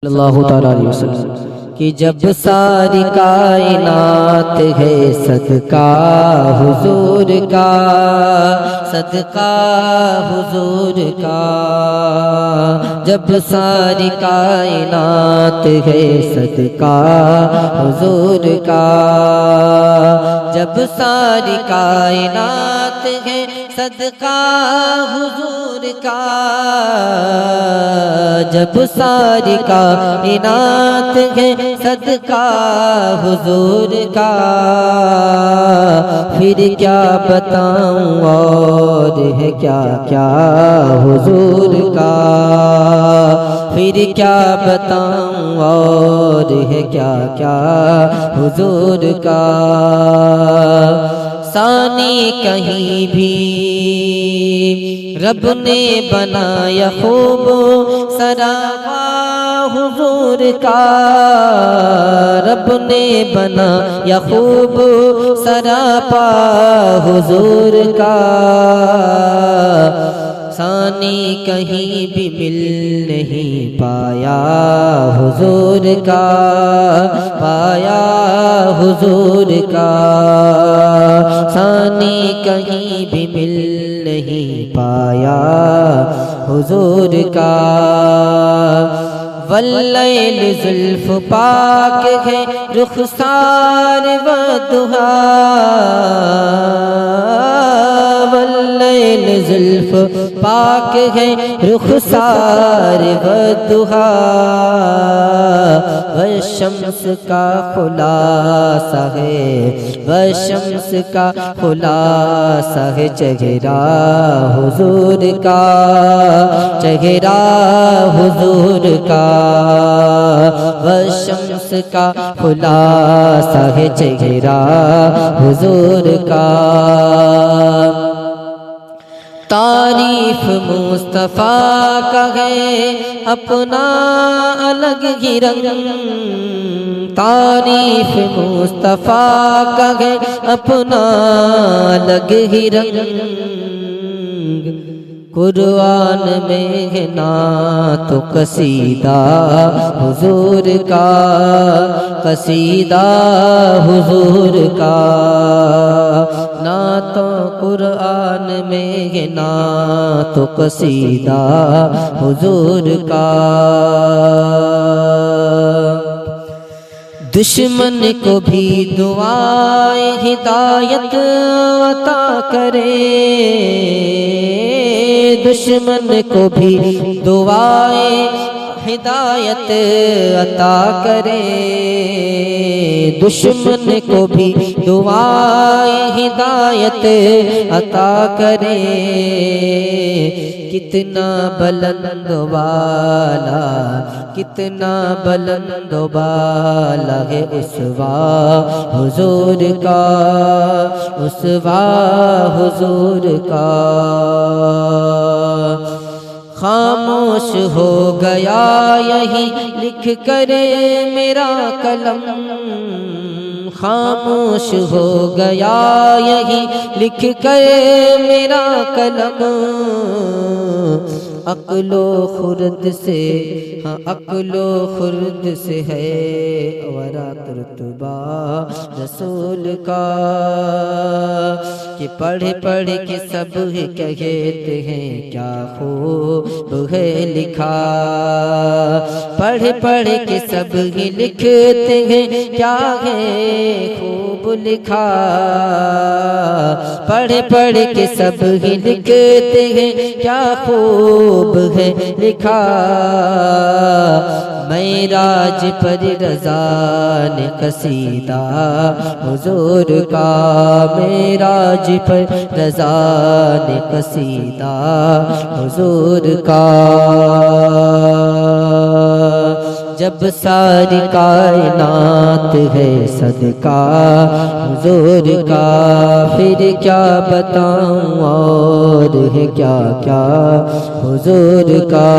صلی اللہ تعالیٰ علیہ وسلم کہ جب ساری کائنات ہے صدقہ حضور کا، صدقہ حضور کا، جب ساری کائنات ہے صدقہ حضور کا، جب ساری کائنات ہے صدقہ حضور کا، جب ساری کائنات ہے صدقہ حضور کا، پھر کیا بتاؤں اور ہے کیا کیا حضور کا، پھر کیا بتاؤں اور ہے کیا کیا حضور کا، ثانی کہیں بھی رب نے بنایا خوب سراپا حضور کا، رب نے بنایا خوب سراپا حضور کا، ثانی کہیں بھی مل نہیں پایا حضور کا، پایا حضور کا، ثانی کہیں بھی مل نہیں پایا حضور کا، واللیل زلف پاک ہے رخسار والضحیٰ، واللیل زلف پاک ہے رخسار والضحیٰ، والشمس کا خلاصہ ہے، والشمس کا خلاصہ ہے چہرہ حضور کا، چہرہ حضور کا، والشمس کا خلاصہ ہے چہرہ حضور کا، تعریف مصطفیٰ کا ہے اپنا الگ ہی رنگ، تعریف مصطفیٰ کا ہے اپنا الگ ہی رنگ، قرآن میں ہے نعت و قصیدہ حضور کا، قصیدہ حضور کا، نعت و قرآن میں ہے نعت و قصیدہ حضور کا، دشمن کو بھی دعائے ہدایت عطا کرے، دشمن کو بھی دعائے ہدایت عطا کرے، دشمن کو بھی دعائے ہدایت عطا کرے، کتنا بلند والا، کتنا بلند والا ہے اسوا حضور کا، اسوا حضور کا، خاموش ہو گیا یہی لکھ کر میرا قلم، خاموش ہو گیا یہی لکھ کر میرا قلم، عقل و خرد سے، ہاں عقل و خرد سے ہے ورات رتبہ رسول کا، کہ پڑھ پڑھ کے سب ہی کہتے ہیں کیا خوب ہے لکھا، پڑھ پڑھ کے سب ہی لکھتے ہیں کیا ہے خوب لکھا، پڑھ پڑھ کے سب ہی لکھتے ہیں کیا خوب ہے لکھا، معراج پر رضا نے قصیدہ حضور کا، معراج پر رضا نے قصیدہ حضور کا، جب ساری کائنات ہے صدقہ حضور کا، پھر کیا بتاؤں اور ہے کیا کیا حضور کا۔